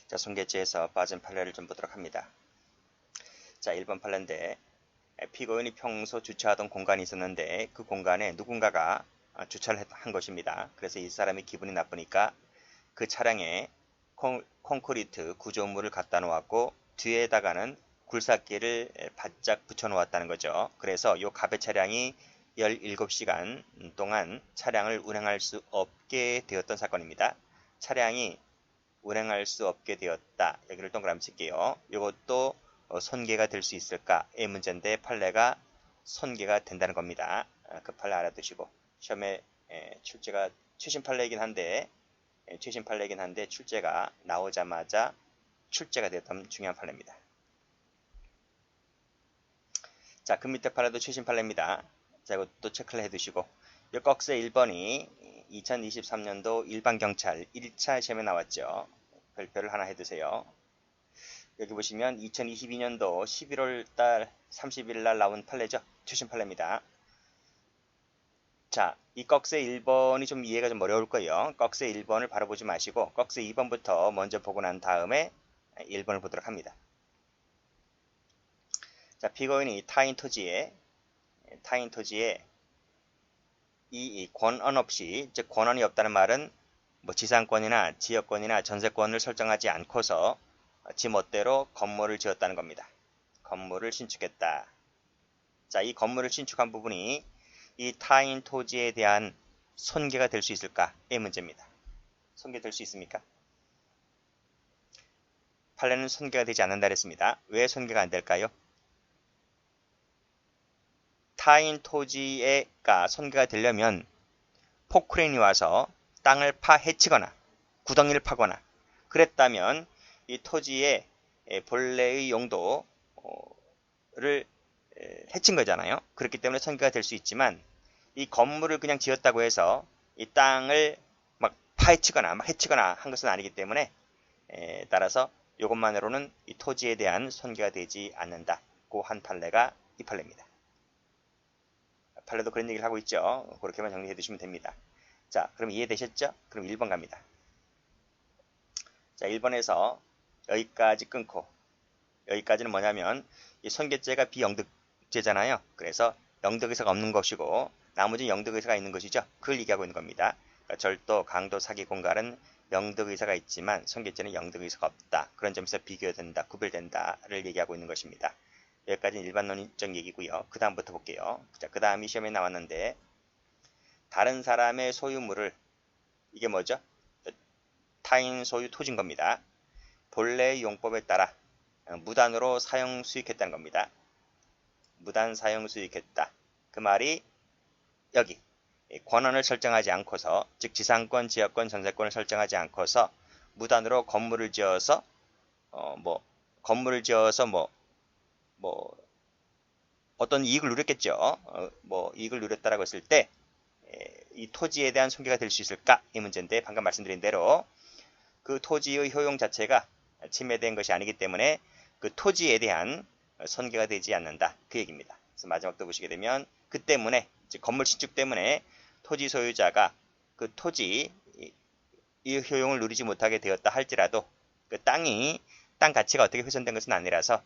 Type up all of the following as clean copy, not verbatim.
자, 손괴죄에서 빠진 판례를 좀 보도록 합니다. 자, 1번 판례인데 피고인이 평소 주차하던 공간이 있었는데 그 공간에 누군가가 주차를 한 것입니다. 그래서 이 사람이 기분이 나쁘니까 그 차량에 콘크리트 구조물을 갖다 놓았고 뒤에다가는 굴삭기를 바짝 붙여 놓았다는 거죠. 그래서 이 가배 차량이 17시간 동안 차량을 운행할 수 없게 되었던 사건입니다. 차량이 운행할 수 없게 되었다. 여기를 동그라미 칠게요. 이것도 손괴가 될 수 있을까의 문제인데 판례가 손괴가 된다는 겁니다. 그 판례 알아두시고 시험에 출제가 최신 판례이긴 한데 출제가 나오자마자 출제가 되었던 중요한 판례입니다. 자, 그 밑에 판례도 최신 판례입니다. 자, 이것도 체크를 해두시고 이 꺽쇠 1번이 2023년도 일반경찰 1차 시험에 나왔죠. 별표를 하나 해두세요. 여기 보시면 2022년도 11월달 30일 날 나온 판례죠. 최신 판례입니다. 자, 이 꺽쇠 1번이 좀 이해가 좀 어려울 거예요. 꺽쇠 1번을 바로 보지 마시고 꺽쇠 2번부터 먼저 보고 난 다음에 1번을 보도록 합니다. 자, 피고인이 타인 토지에 이 권한 없이, 즉 권한이 없다는 말은 뭐 지상권이나 지역권이나 전세권을 설정하지 않고서 지 멋대로 건물을 지었다는 겁니다. 건물을 신축했다. 자, 이 건물을 신축한 부분이 이 타인 토지에 대한 손괴가 될 수 있을까의 문제입니다. 손괴될 수 있습니까? 판례는 손괴가 되지 않는다 그랬습니다. 왜 손괴가 안 될까요? 타인 토지가 손괴가 되려면 포크레인이 와서 땅을 파헤치거나 구덩이를 파거나 그랬다면 이 토지의 본래의 용도를 해친 거잖아요. 그렇기 때문에 손괴가 될 수 있지만 이 건물을 그냥 지었다고 해서 이 땅을 막 파헤치거나 막 해치거나 한 것은 아니기 때문에 따라서 이것만으로는 이 토지에 대한 손괴가 되지 않는다고 한 판례가 이 판례입니다. 판례도 그런 얘기를 하고 있죠. 그렇게만 정리해 두시면 됩니다. 자, 그럼 이해되셨죠? 그럼 1번 갑니다. 자, 1번에서 여기까지 끊고 여기까지는 뭐냐면 이 손괴죄가 비영득죄잖아요. 그래서 영득의사가 없는 것이고 나머지 영득의사가 있는 것이죠. 그걸 얘기하고 있는 겁니다. 그러니까 절도, 강도, 사기, 공갈은 영득의사가 있지만 손괴죄는 영득의사가 없다. 그런 점에서 비교된다, 구별된다를 얘기하고 있는 것입니다. 여기까지는 일반론적 얘기고요. 그 다음부터 볼게요. 자, 그 다음이 시험에 나왔는데 다른 사람의 소유물을 이게 뭐죠? 타인 소유 토지인 겁니다. 본래의 용법에 따라 무단으로 사용 수익했다는 겁니다. 무단 사용 수익했다. 그 말이 여기 권한을 설정하지 않고서 즉 지상권, 지역권, 전세권을 설정하지 않고서 무단으로 건물을 지어서 어떤 이익을 누렸겠죠. 이익을 누렸다라고 했을 때 이 토지에 대한 손괴가 될 수 있을까? 이 문제인데 방금 말씀드린 대로 그 토지의 효용 자체가 침해된 것이 아니기 때문에 그 토지에 대한 손괴가 되지 않는다. 그 얘기입니다. 그래서 마지막도 보시게 되면 그 때문에 즉 건물 신축 때문에 토지 소유자가 그 토지 이 효용을 누리지 못하게 되었다 할지라도 그 땅 가치가 어떻게 훼손된 것은 아니라서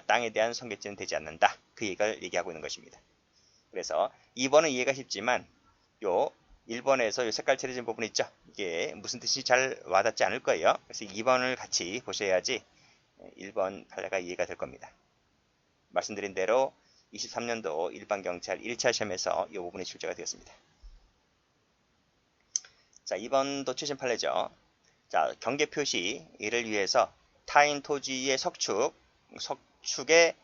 땅에 대한 손괴죄는 되지 않는다. 그 얘기를 얘기하고 있는 것입니다. 그래서 2번은 이해가 쉽지만 요 1번에서 요 색깔 칠해진 부분 있죠. 이게 무슨 뜻이 잘 와닿지 않을 거예요. 그래서 2번을 같이 보셔야지 1번 판례가 이해가 될 겁니다. 말씀드린 대로 23년도 일반경찰 1차 시험에서 이 부분이 출제가 되었습니다. 자, 2번도 최신 판례죠. 자, 경계 표시 이를 위해서 타인 토지의 석축에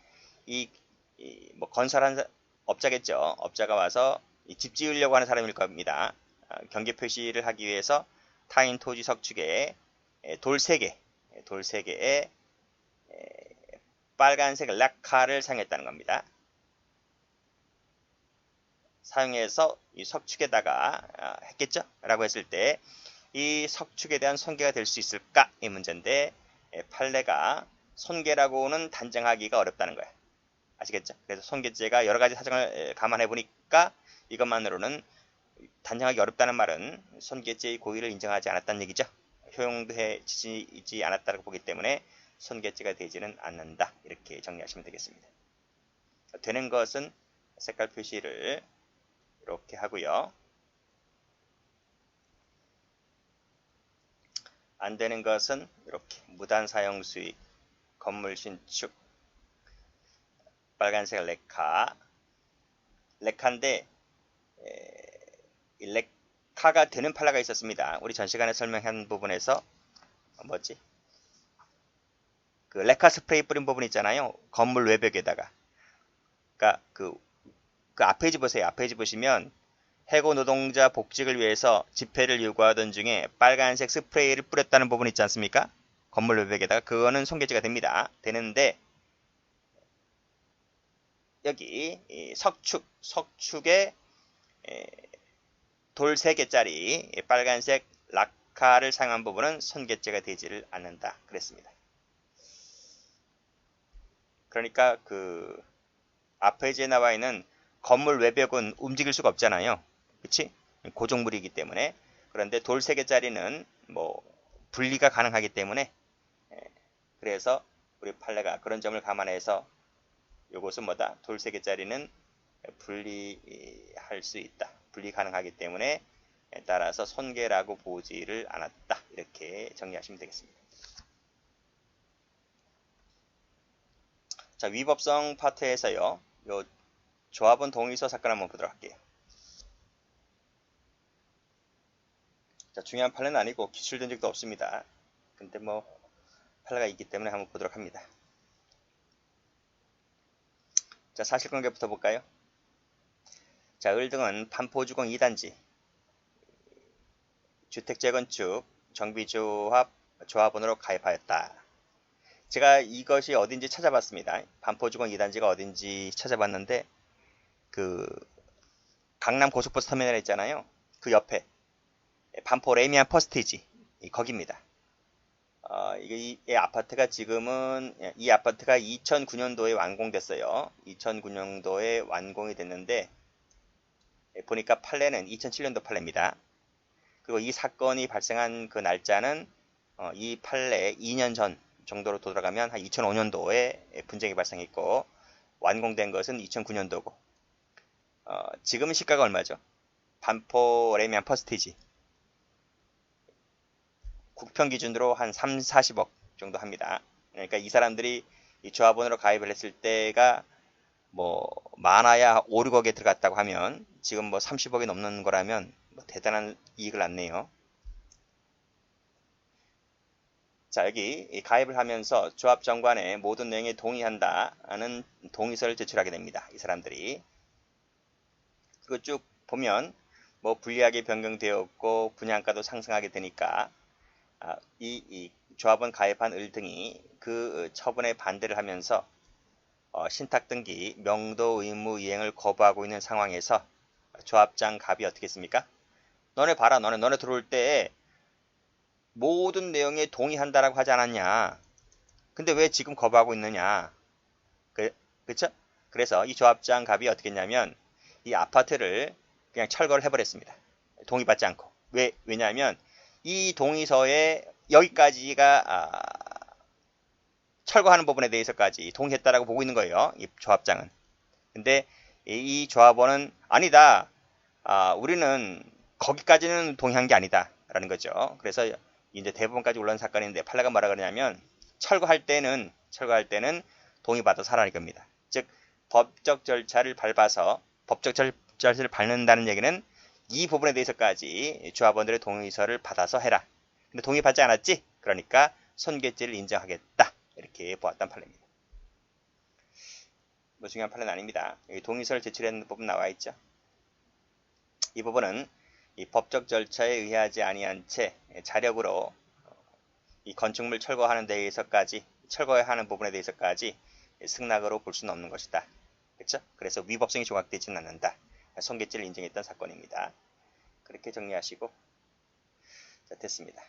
건설한 업자겠죠. 업자가 와서 집 지으려고 하는 사람일 겁니다. 경계 표시를 하기 위해서 타인 토지 석축에 돌 3개에 빨간색 락카를 사용했다는 겁니다. 사용해서 이 석축에다가 했겠죠? 라고 했을 때 이 석축에 대한 손괴가 될 수 있을까? 이 문제인데 판례가 손괴라고는 단정하기가 어렵다는 거예요. 아시겠죠? 그래서 손괴죄가 여러 가지 사정을 감안해 보니까 이것만으로는 단정하기 어렵다는 말은 손괴죄의 고의를 인정하지 않았다는 얘기죠. 효용되지 않았다고 보기 때문에 손괴죄가 되지는 않는다. 이렇게 정리하시면 되겠습니다. 되는 것은 색깔 표시를 이렇게 하고요. 안 되는 것은 이렇게 무단 사용 수익, 건물 신축, 빨간색 레카인데 레카가 되는 판례가 있었습니다. 우리 전 시간에 설명한 부분에서 그 레카 스프레이 뿌린 부분 있잖아요. 건물 외벽에다가. 그러니까 그 앞페이지 보세요. 앞페이지 보시면 해고 노동자 복직을 위해서 집회를 요구하던 중에 빨간색 스프레이를 뿌렸다는 부분 있지 않습니까? 건물 외벽에다가. 그거는 손괴죄가 됩니다. 되는데 여기 석축에 돌 3개짜리 빨간색 라카를 사용한 부분은 손괴죄가 되지를 않는다. 그랬습니다. 그러니까 그 앞페이지에 나와 있는 건물 외벽은 움직일 수가 없잖아요. 그치? 고정물이기 때문에. 그런데 돌 3개짜리는 뭐 분리가 가능하기 때문에 그래서 우리 판례가 그런 점을 감안해서 요것은 뭐다? 돌 3개짜리는 분리할 수 있다. 분리 가능하기 때문에 따라서 손괴라고 보지를 않았다. 이렇게 정리하시면 되겠습니다. 자, 위법성 파트에서요. 요 조합원 동의서 사건 한번 보도록 할게요. 자, 중요한 판례는 아니고 기출된 적도 없습니다. 근데 뭐 판례가 있기 때문에 한번 보도록 합니다. 자, 사실관계부터 볼까요? 자, 을등은 반포주공 2단지 주택재건축 정비조합 조합원으로 가입하였다. 제가 이것이 어딘지 찾아봤습니다. 반포주공 2단지가 어딘지 찾아봤는데 그 강남 고속버스 터미널 있잖아요. 그 옆에 반포 레미안 퍼스티지 거기입니다. 이 아파트가 지금은 이 아파트가 2009년도에 완공됐어요. 2009년도에 완공이 됐는데 보니까 판례는 2007년도 판례입니다. 그리고 이 사건이 발생한 그 날짜는 이 판례 2년 전 정도로 돌아가면 한 2005년도에 분쟁이 발생했고 완공된 것은 2009년도고 지금 시가가 얼마죠? 반포 레미안 퍼스티지 국평 기준으로 한 3, 40억 정도 합니다. 그러니까 이 사람들이 이 조합원으로 가입을 했을 때가 뭐 많아야 5, 6억에 들어갔다고 하면 지금 뭐 30억이 넘는 거라면 뭐 대단한 이익을 낳네요. 자, 여기 가입을 하면서 조합 정관에 모든 내용에 동의한다는 동의서를 제출하게 됩니다. 이 사람들이. 그거 쭉 보면 뭐 불리하게 변경되었고 분양가도 상승하게 되니까 이 조합원 가입한 을등이 그 처분에 반대를 하면서 신탁등기 명도 의무 이행을 거부하고 있는 상황에서 조합장 갑이 어떻게 했습니까? 너네 봐라. 너네 들어올 때 모든 내용에 동의한다라고 하지 않았냐. 근데 왜 지금 거부하고 있느냐. 그쵸? 그래서 이 조합장 갑이 어떻게 했냐면 이 아파트를 그냥 철거를 해버렸습니다. 동의받지 않고. 왜냐하면 이 동의서에 여기까지가 철거하는 부분에 대해서까지 동의했다라고 보고 있는 거예요. 이 조합장은. 근데 이 조합원은 아니다. 우리는 거기까지는 동의한 게 아니다. 라는 거죠. 그래서 이제 대법원까지 올라온 사건인데 판례가 뭐라 그러냐면 철거할 때는 동의받아서 하라는 겁니다. 즉 법적 절차를 밟아서 법적 절차를 밟는다는 얘기는 이 부분에 대해서까지 조합원들의 동의서를 받아서 해라. 근데 동의받지 않았지? 그러니까 손괴죄를 인정하겠다. 이렇게 보았단 판례입니다. 뭐 중요한 판례는 아닙니다. 여기 동의서를 제출하는 부분 나와 있죠. 이 부분은 이 법적 절차에 의하지 아니한 채 자력으로 이 건축물 철거하는 데에서까지 철거해야 하는 부분에 대해서까지 승낙으로 볼 수는 없는 것이다. 그렇죠? 그래서 위법성이 조각되지는 않는다. 손괴죄를 인정했던 사건입니다. 그렇게 정리하시고 자, 됐습니다.